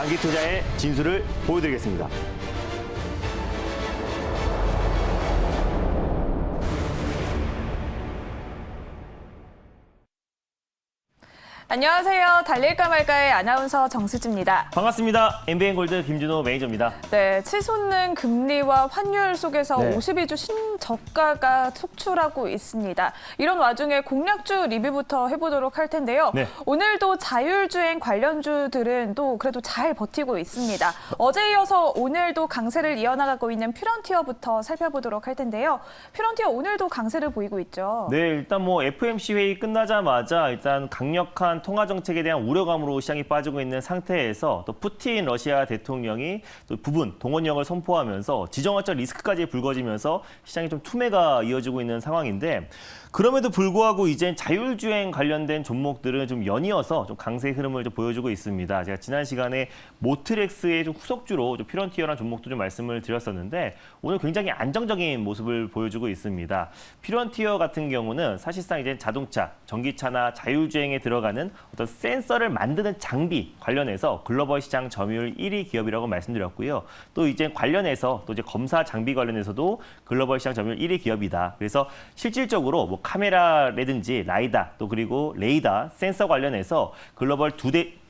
장기 투자의 진수를 보여드리겠습니다. 안녕하세요. 달릴까 말까의 아나운서 정수지입니다. 반갑습니다. MBN골드 김준호 매니저입니다. 네, 치솟는 금리와 환율 속에서 52주 신저가가 속출하고 있습니다. 이런 와중에 공략주 리뷰부터 해보도록 할 텐데요. 네. 오늘도 자율주행 관련주들은 또 그래도 잘 버티고 있습니다. 어제 이어서 오늘도 강세를 이어나가고 있는 퓨런티어부터 살펴보도록 할 텐데요. 퓨런티어 오늘도 강세를 보이고 있죠. 네, 일단 뭐 FOMC 회의 끝나자마자 일단 강력한 통화 정책에 대한 우려감으로 시장이 빠지고 있는 상태에서 또 푸틴 러시아 대통령이 또 부분 동원령을 선포하면서 지정학적 리스크까지 불거지면서 시장이 좀 투매가 이어지고 있는 상황인데 그럼에도 불구하고 이제 자율주행 관련된 종목들은 좀 연이어서 좀 강세 흐름을 좀 보여주고 있습니다. 제가 지난 시간에 모트렉스의 좀 후속주로 좀 퓨런티어라는 종목도 좀 말씀을 드렸었는데 오늘 굉장히 안정적인 모습을 보여주고 있습니다. 퓨런티어 같은 경우는 사실상 이제 자동차, 전기차나 자율주행에 들어가는 어떤 센서를 만드는 장비 관련해서 글로벌 시장 점유율 1위 기업이라고 말씀드렸고요. 또 이제 관련해서 또 이제 검사 장비 관련해서도 글로벌 시장 점유율 1위 기업이다. 그래서 실질적으로 뭐 카메라라든지 라이다 또 그리고 레이더 센서 관련해서 글로벌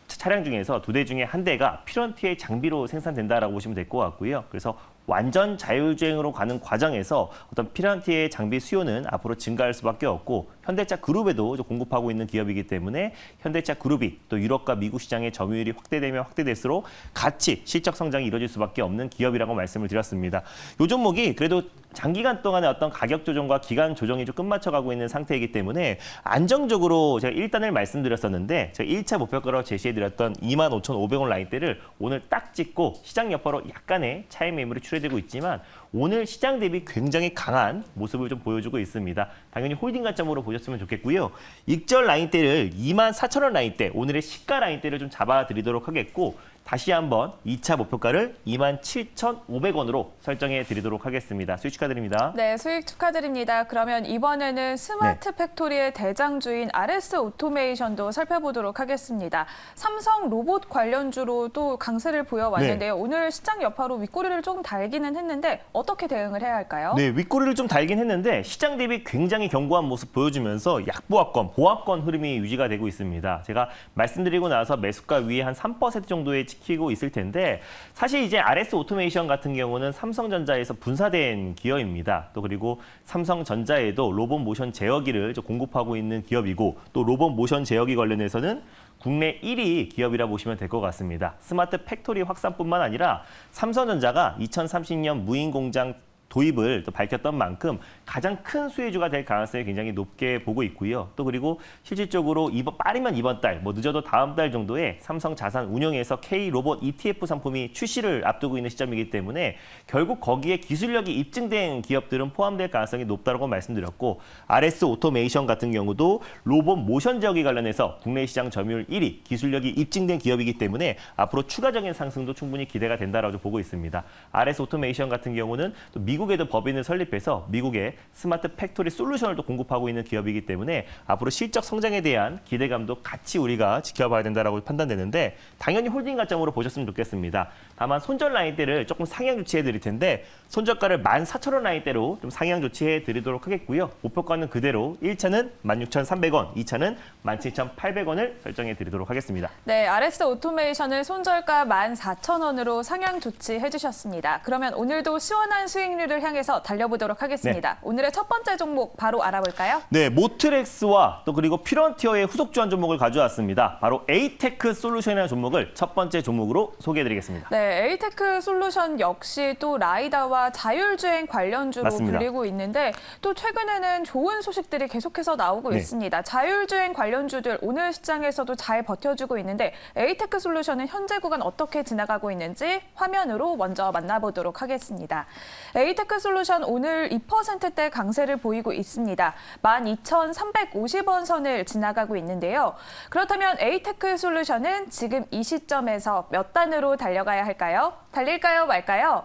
차량 중에서 2대 중에 1대가 퓨런티어의 장비로 생산된다라고 보시면 될 것 같고요. 그래서 완전 자율주행으로 가는 과정에서 어떤 퓨런티어의 장비 수요는 앞으로 증가할 수밖에 없고 현대차 그룹에도 공급하고 있는 기업이기 때문에 현대차 그룹이 또 유럽과 미국 시장의 점유율이 확대되면 확대될수록 같이 실적 성장이 이루어질 수밖에 없는 기업이라고 말씀을 드렸습니다. 이 종목이 그래도 장기간 동안의 어떤 가격 조정과 기간 조정이 좀 끝마쳐가고 있는 상태이기 때문에 안정적으로 제가 1단을 말씀드렸었는데 제가 1차 목표가로 제시해드렸던 25,500원 라인대를 오늘 딱 찍고 시장 여파로 약간의 차익 매물이 출해되고 있지만 오늘 시장 대비 굉장히 강한 모습을 좀 보여주고 있습니다. 당연히 홀딩 관점으로 보셨으면 좋겠고요. 익절 라인대를 24,000원 라인대, 오늘의 시가 라인대를 좀 잡아드리도록 하겠고 다시 한번 2차 목표가를 27,500원으로 설정해 드리도록 하겠습니다. 수익 축하드립니다. 네, 수익 축하드립니다. 그러면 이번에는 스마트 팩토리의 대장주인 RS 오토메이션도 살펴보도록 하겠습니다. 삼성 로봇 관련주로도 강세를 보여왔는데요. 오늘 시장 여파로 윗꼬리를 조금 달기는 했는데 어떻게 대응을 해야 할까요? 네, 윗꼬리를 좀 달긴 했는데 시장 대비 굉장히 견고한 모습 보여주면서 약보합권, 보합권 흐름이 유지가 되고 있습니다. 제가 말씀드리고 나서 매수가 위에 한 3% 정도의 지키고 있을 텐데 사실 이제 RS 오토메이션 같은 경우는 삼성전자에서 분사된 기업입니다. 또 그리고 삼성전자에도 로봇 모션 제어기를 공급하고 있는 기업이고 또 로봇 모션 제어기 관련해서는 국내 1위 기업이라 보시면 될 것 같습니다. 스마트 팩토리 확산뿐만 아니라 삼성전자가 2030년 무인 공장 도입을 또 밝혔던 만큼 가장 큰 수혜주가 될 가능성이 굉장히 높게 보고 있고요. 또 그리고 실질적으로 빠르면 이번 달, 뭐 늦어도 다음 달 정도에 삼성 자산 운용에서 K 로봇 ETF 상품이 출시를 앞두고 있는 시점이기 때문에 결국 거기에 기술력이 입증된 기업들은 포함될 가능성이 높다고 말씀드렸고 RS 오토메이션 같은 경우도 로봇 모션 제어기 관련해서 국내 시장 점유율 1위, 기술력이 입증된 기업이기 때문에 앞으로 추가적인 상승도 충분히 기대가 된다라고 보고 있습니다. RS 오토메이션 같은 경우는 또 미국에도 법인을 설립해서 미국의 스마트 팩토리 솔루션을 또 공급하고 있는 기업이기 때문에 앞으로 실적 성장에 대한 기대감도 같이 우리가 지켜봐야 된다라고 판단되는데 당연히 홀딩 관점으로 보셨으면 좋겠습니다. 다만 손절 라인대를 조금 상향 조치해 드릴 텐데 손절가를 14,000원 라인대로 좀 상향 조치해 드리도록 하겠고요. 목표가는 그대로 1차는 16,300원, 2차는 17,800원을 설정해 드리도록 하겠습니다. 네, RS 오토메이션을 손절가 14,000원으로 상향 조치해 주셨습니다. 그러면 오늘도 시원한 수익률을 향해서 달려보도록 하겠습니다. 네. 오늘의 첫 번째 종목 바로 알아볼까요? 네, 모트렉스와 또 그리고 퓨런티어의 후속주한 종목을 가져왔습니다. 바로 에이테크 솔루션이라는 종목을 첫 번째 종목으로 소개해드리겠습니다. 네, 에이테크 솔루션 역시 또 라이다와 자율주행 관련주로 맞습니다. 불리고 있는데 또 최근에는 좋은 소식들이 계속해서 나오고 네. 있습니다. 자율주행 관련주들 오늘 시장에서도 잘 버텨주고 있는데 에이테크 솔루션은 현재 구간 어떻게 지나가고 있는지 화면으로 먼저 만나보도록 하겠습니다. 에이테크 솔루션 오늘 2%대 강세를 보이고 있습니다. 12,350원 선을 지나가고 있는데요. 그렇다면 에이테크 솔루션은 지금 이 시점에서 몇 단으로 달려가야 할까요? 달릴까요, 말까요?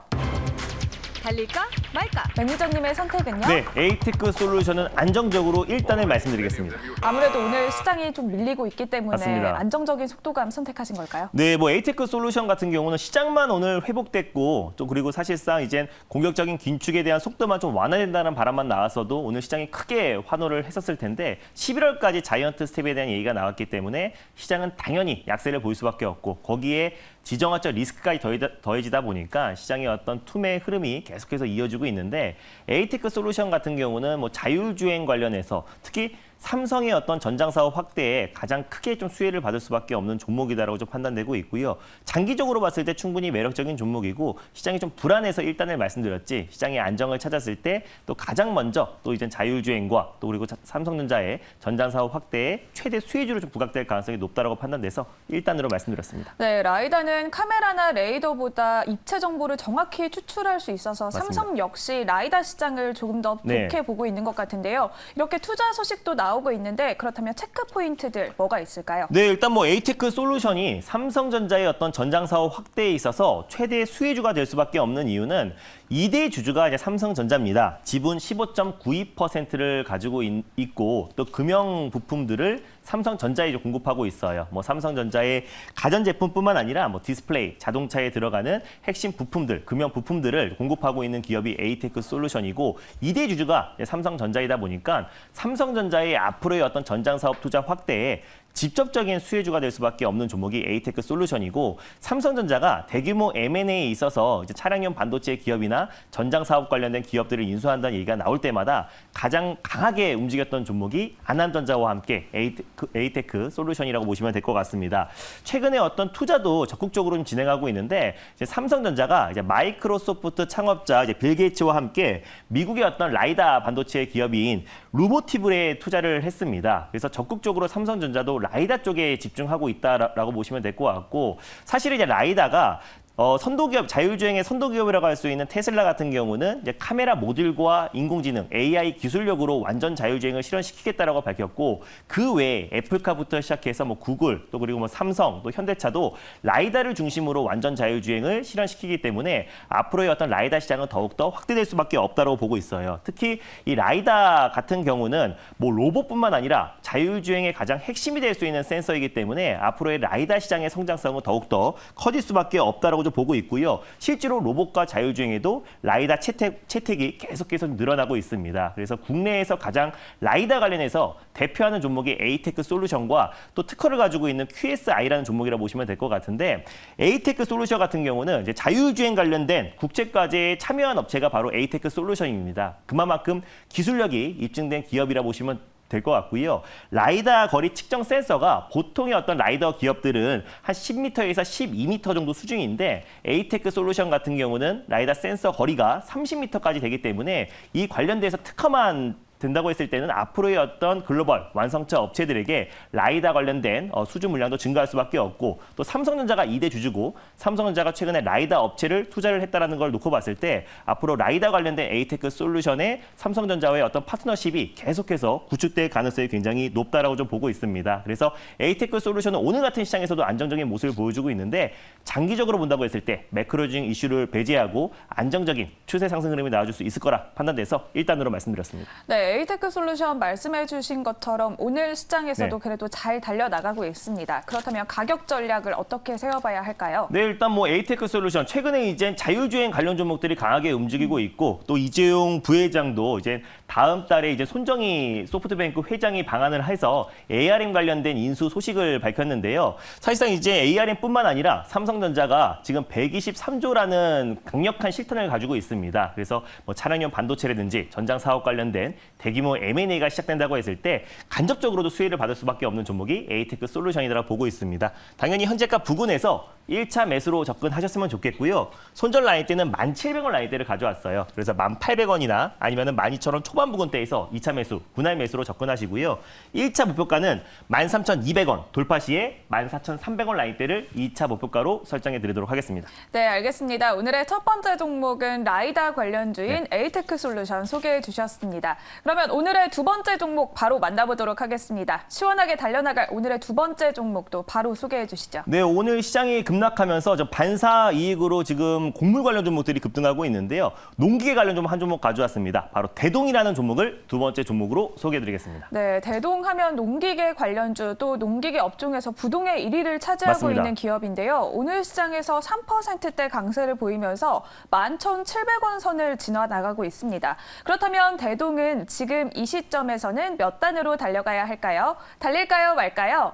달릴까 말까? 매니저님의 선택은요? 네, 에이테크 솔루션은 안정적으로 1단을 말씀드리겠습니다. 아무래도 오늘 시장이 좀 밀리고 있기 때문에 맞습니다. 안정적인 속도감 선택하신 걸까요? 네, 뭐 에이테크 솔루션 같은 경우는 시장만 오늘 회복됐고 또 그리고 사실상 이젠 공격적인 긴축에 대한 속도만 좀 완화된다는 바람만 나왔어도 오늘 시장이 크게 환호를 했었을 텐데 11월까지 자이언트 스텝에 대한 얘기가 나왔기 때문에 시장은 당연히 약세를 보일 수밖에 없고 거기에 지정학적 리스크까지 더해지다 보니까 시장의 어떤 투매 흐름이 계속해서 이어지고 있는데 에이테크 솔루션 같은 경우는 뭐 자율주행 관련해서 특히 삼성의 어떤 전장 사업 확대에 가장 크게 좀 수혜를 받을 수밖에 없는 종목이다라고 좀 판단되고 있고요. 장기적으로 봤을 때 충분히 매력적인 종목이고 시장이 좀 불안해서 일단을 말씀드렸지 시장의 안정을 찾았을 때 또 가장 먼저 또 이제 자율주행과 또 그리고 삼성전자의 전장 사업 확대에 최대 수혜주로 좀 부각될 가능성이 높다라고 판단돼서 일단으로 말씀드렸습니다. 네, 라이다는 카메라나 레이더보다 입체 정보를 정확히 추출할 수 있어서 맞습니다. 삼성 역시 라이다 시장을 조금 더 좋게 네. 보고 있는 것 같은데요. 이렇게 투자 소식도 나오고 있는데 그렇다면 체크 포인트들 뭐가 있을까요? 네, 일단 뭐 에이테크 솔루션이 삼성전자의 어떤 전장 사업 확대에 있어서 최대 수혜주가 될 수밖에 없는 이유는 2대 주주가 이제 삼성전자입니다. 지분 15.92%를 가지고 있고 또 금형 부품들을 삼성전자에 공급하고 있어요. 뭐 삼성전자의 가전제품뿐만 아니라 뭐 디스플레이, 자동차에 들어가는 핵심 부품들, 금형 부품들을 공급하고 있는 기업이 에이테크 솔루션이고 2대 주주가 삼성전자이다 보니까 삼성전자의 앞으로의 어떤 전장 사업 투자 확대에 직접적인 수혜주가 될 수밖에 없는 종목이 에이테크 솔루션이고 삼성전자가 대규모 M&A에 있어서 이제 차량용 반도체 기업이나 전장 사업 관련된 기업들을 인수한다는 얘기가 나올 때마다 가장 강하게 움직였던 종목이 안암전자와 함께 에이테크 솔루션이라고 보시면 될 것 같습니다. 최근에 어떤 투자도 적극적으로 좀 진행하고 있는데 이제 삼성전자가 이제 마이크로소프트 창업자 이제 빌 게이츠와 함께 미국의 어떤 라이다 반도체 기업인 루보티브에 투자를 했습니다. 그래서 적극적으로 삼성전자도 라이다 쪽에 집중하고 있다라고 보시면 될 것 같고 사실 이제 라이다가 선도기업, 자율주행의 선도기업이라고 할 수 있는 테슬라 같은 경우는 이제 카메라 모듈과 인공지능, AI 기술력으로 완전 자율주행을 실현시키겠다라고 밝혔고 그 외에 애플카부터 시작해서 뭐 구글, 또 그리고 뭐 삼성, 또 현대차도 라이다를 중심으로 완전 자율주행을 실현시키기 때문에 앞으로의 어떤 라이다 시장은 더욱더 확대될 수밖에 없다고 보고 있어요. 특히 이 라이다 같은 경우는 뭐 로봇뿐만 아니라 자율주행의 가장 핵심이 될 수 있는 센서이기 때문에 앞으로의 라이다 시장의 성장성은 더욱더 커질 수밖에 없다라고 좀 보고 있고요. 실제로 로봇과 자율주행에도 라이다 채택이 계속해서 늘어나고 있습니다. 그래서 국내에서 가장 라이다 관련해서 대표하는 종목이 에이테크 솔루션과 또 특허를 가지고 있는 QSI라는 종목이라고 보시면 될 것 같은데 에이테크 솔루션 같은 경우는 이제 자율주행 관련된 국제과제에 참여한 업체가 바로 에이테크 솔루션입니다. 그만큼 기술력이 입증된 기업이라 보시면 될 것 같고요. 라이다 거리 측정 센서가 보통의 어떤 라이더 기업들은 한 10m에서 12m 정도 수준인데 에이테크 솔루션 같은 경우는 라이다 센서 거리가 30m까지 되기 때문에 이 관련돼서 특허만 된다고 했을 때는 앞으로의 어떤 글로벌 완성차 업체들에게 라이다 관련된 수주 물량도 증가할 수밖에 없고 또 삼성전자가 2대 주주고 삼성전자가 최근에 라이다 업체를 투자를 했다는 걸 놓고 봤을 때 앞으로 라이다 관련된 에이테크 솔루션의 삼성전자와의 어떤 파트너십이 계속해서 구축될 가능성이 굉장히 높다라고 좀 보고 있습니다. 그래서 에이테크 솔루션은 오늘 같은 시장에서도 안정적인 모습을 보여주고 있는데 장기적으로 본다고 했을 때 매크로적인 이슈를 배제하고 안정적인 추세 상승 흐름이 나와줄 수 있을 거라 판단돼서 1단으로 말씀드렸습니다. 네, 에이테크 솔루션 말씀해 주신 것처럼 오늘 시장에서도 네. 그래도 잘 달려나가고 있습니다. 그렇다면 가격 전략을 어떻게 세워봐야 할까요? 네, 일단 뭐 에이테크 솔루션 최근에 이제 자율주행 관련 종목들이 강하게 움직이고 있고 또 이재용 부회장도 이제 다음 달에 이제 손정희 소프트뱅크 회장이 방한을 해서 ARM 관련된 인수 소식을 밝혔는데요. 사실상 이제 ARM뿐만 아니라 삼성전자가 지금 123조라는 강력한 실탄을 가지고 있습니다. 그래서 뭐 차량용 반도체라든지 전장 사업 관련된 대규모 M&A가 시작된다고 했을 때 간접적으로도 수혜를 받을 수밖에 없는 종목이 에이테크 솔루션이라고 보고 있습니다. 당연히 현재가 부근에서 1차 매수로 접근하셨으면 좋겠고요. 손절 라인대는 1,700원 라인대를 가져왔어요. 그래서 1,800원이나 아니면 12,000원 초반 부근대에서 2차 매수, 분할 매수로 접근하시고요. 1차 목표가는 13,200원 돌파 시에 14,300원 라인대를 2차 목표가로 설정해 드리도록 하겠습니다. 네, 알겠습니다. 오늘의 첫 번째 종목은 라이다 관련주인 에이테크 솔루션 소개해 주셨습니다. 그러면 오늘의 두 번째 종목 바로 만나보도록 하겠습니다. 시원하게 달려나갈 오늘의 두 번째 종목도 바로 소개해 주시죠. 네, 오늘 시장이 급락하면서 좀 반사 이익으로 지금 곡물 관련 종목들이 급등하고 있는데요. 농기계 관련 종목 한 종목 가져왔습니다. 바로 대동이라는 종목을 두 번째 종목으로 소개해드리겠습니다. 네, 대동하면 농기계 관련주 또 농기계 업종에서 부동의 1위를 차지하고 맞습니다. 있는 기업인데요. 오늘 시장에서 3%대 강세를 보이면서 11,700원 선을 지나 나가고 있습니다. 그렇다면 대동은 지금 이 시점에서는 몇 단으로 달려가야 할까요? 달릴까요, 말까요?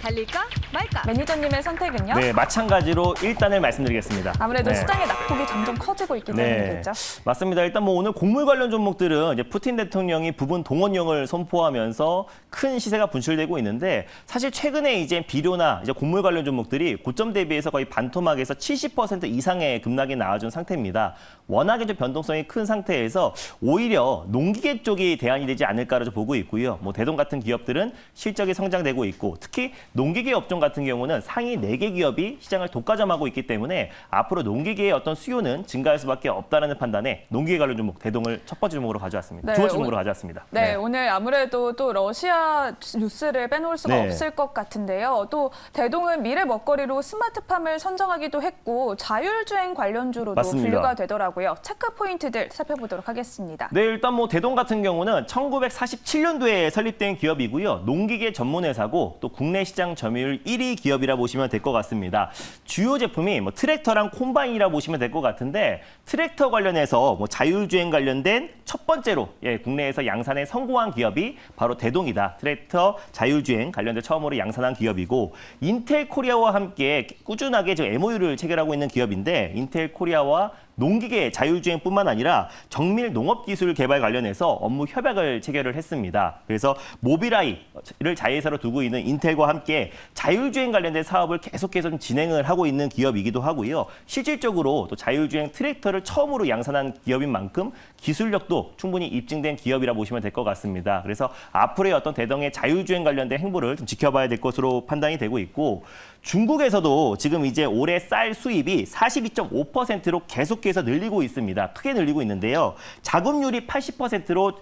달릴까 말까? 매니저님의 선택은요? 네, 마찬가지로 1단을 말씀드리겠습니다. 아무래도 네. 시장의 낙폭이 점점 커지고 있기 때문이겠죠. 맞습니다. 일단 뭐 오늘 곡물 관련 종목들은 이제 푸틴 대통령이 부분 동원령을 선포하면서 큰 시세가 분출되고 있는데 사실 최근에 이제 비료나 이제 곡물 관련 종목들이 고점 대비해서 거의 반토막에서 70% 이상의 급락이 나와준 상태입니다. 워낙에 좀 변동성이 큰 상태에서 오히려 농기계 쪽이 대안이 되지 않을까를 좀 보고 있고요. 뭐 대동 같은 기업들은 실적이 성장되고 있고 특히 농기계 업종 같은 경우는 상위 4개 기업이 시장을 독과점하고 있기 때문에 앞으로 농기계의 어떤 수요는 증가할 수밖에 없다는 판단에 농기계 관련 종목 대동을 첫 번째 종목으로 가져왔습니다. 네, 두 번째 종목으로 가져왔습니다. 네, 오늘 아무래도 또 러시아 뉴스를 빼놓을 수가 네. 없을 것 같은데요. 또 대동은 미래 먹거리로 스마트팜을 선정하기도 했고 자율주행 관련주로도 맞습니다. 분류가 되더라고요. 체크 포인트들 살펴보도록 하겠습니다. 네, 일단 뭐 대동 같은 경우는 1947년도에 설립된 기업이고요. 농기계 전문 회사고 또 국내 시장 점유율 1위 기업이라 보시면 될 것 같습니다. 주요 제품이 뭐 트랙터랑 콤바인이라 보시면 될 것 같은데 트랙터 관련해서 뭐 자율주행 관련된 첫 번째로 국내에서 양산에 성공한 기업이 바로 대동이다. 트랙터 자율주행 관련된 처음으로 양산한 기업이고 인텔 코리아와 함께 꾸준하게 지금 MOU를 체결하고 있는 기업인데 인텔 코리아와 농기계 자율주행뿐만 아니라 정밀 농업기술 개발 관련해서 업무 협약을 체결을 했습니다. 그래서 모비라이를 자회사로 두고 있는 인텔과 함께 자율주행 관련된 사업을 계속해서 좀 진행을 하고 있는 기업이기도 하고요. 실질적으로 또 자율주행 트랙터를 처음으로 양산한 기업인 만큼 기술력도 충분히 입증된 기업이라 보시면 될 것 같습니다. 그래서 앞으로의 어떤 대동의 자율주행 관련된 행보를 좀 지켜봐야 될 것으로 판단이 되고 있고 중국에서도 지금 이제 올해 쌀 수입이 42.5%로 계속해서 늘리고 있습니다. 크게 늘리고 있는데요. 자급률이 80%로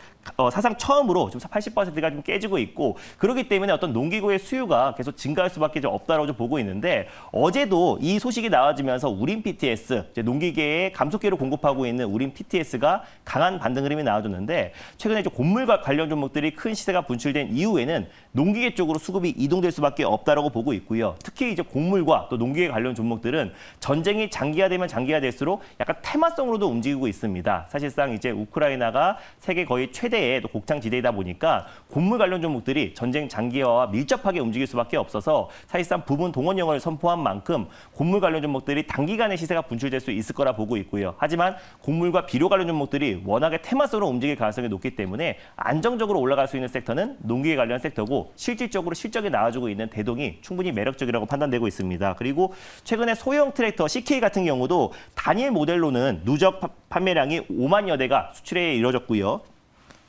사상 처음으로 지금 80%가 좀 깨지고 있고 그렇기 때문에 어떤 농기구의 수요가 계속 증가할 수밖에 좀 없다고 좀 보고 있는데 어제도 이 소식이 나와지면서 우린 PTS, 이제 농기계에 감속기를 공급하고 있는 우린 PTS가 강한 반등 흐름이 나와줬는데 최근에 좀 곡물과 관련 종목들이 큰 시세가 분출된 이후에는 농기계 쪽으로 수급이 이동될 수밖에 없다라고 보고 있고요. 특히 이제 곡물과 또 농기계 관련 종목들은 전쟁이 장기화되면 장기화될수록 약간 테마성으로도 움직이고 있습니다. 사실상 이제 우크라이나가 세계 거의 최대의 또 곡창지대이다 보니까 곡물 관련 종목들이 전쟁 장기화와 밀접하게 움직일 수밖에 없어서 사실상 부분 동원령을 선포한 만큼 곡물 관련 종목들이 단기간에 시세가 분출될 수 있을 거라 보고 있고요. 하지만 곡물과 비료 관련 종목들이 워낙에 테마성으로 움직일 가능성이 높기 때문에 안정적으로 올라갈 수 있는 섹터는 농기계 관련 섹터고 실질적으로 실적이 나와주고 있는 대동이 충분히 매력적이라고 판단되고 있습니다. 그리고 최근에 소형 트랙터 CK 같은 경우도 단일 모델로는 누적 판매량이 5만여 대가 수출에 이뤄졌고요.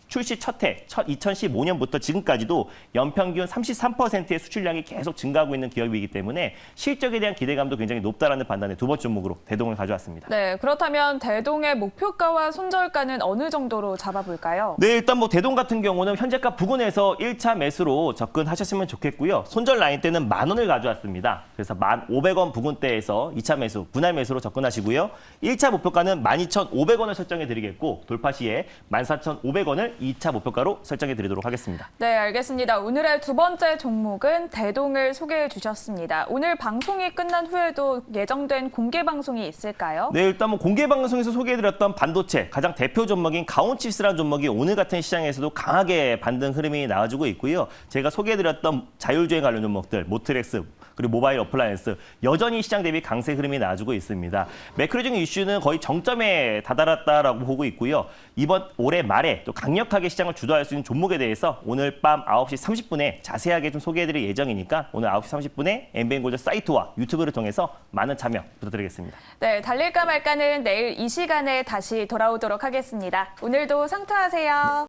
출시 첫 해, 2015년부터 지금까지도 연평균 33%의 수출량이 계속 증가하고 있는 기업이기 때문에 실적에 대한 기대감도 굉장히 높다라는 판단에 두 번째 종목으로 대동을 가져왔습니다. 네, 그렇다면 대동의 목표가와 손절가는 어느 정도로 잡아볼까요? 네, 일단 뭐 대동 같은 경우는 현재가 부근에서 1차 매수로 접근하셨으면 좋겠고요. 손절 라인 때는 10,000원을 가져왔습니다. 그래서 1,500원 부근대에서 2차 매수, 분할 매수로 접근하시고요. 1차 목표가는 12,500원을 설정해 드리겠고 돌파 시에 14,500원을 2차 목표가로 설정해 드리도록 하겠습니다. 네, 알겠습니다. 오늘의 두 번째 종목은 대동을 소개해 주셨습니다. 오늘 방송이 끝난 후에도 예정된 공개 방송이 있을까요? 네, 일단 뭐 공개 방송에서 소개해드렸던 반도체 가장 대표 종목인 가온칩스라는 종목이 오늘 같은 시장에서도 강하게 반등 흐름이 나와주고 있고요. 제가 소개해드렸던 자율주행 관련 종목들, 모트렉스 그리고 모바일 어플라이언스 여전히 시장 대비 강세 흐름이 나와주고 있습니다. 매크로적인 이슈는 거의 정점에 다다랐다라고 보고 있고요. 이번 올해 말에 또 강력하게 시장을 주도할 수 있는 종목에 대해서 오늘 밤 9시 30분에 자세하게 좀 소개해드릴 예정이니까 오늘 9시 30분에 MBN골드 사이트와 유튜브를 통해서 많은 참여 부탁드리겠습니다. 네, 달릴까 말까는 내일 이 시간에 다시 돌아오도록 하겠습니다. 오늘도 상투하세요.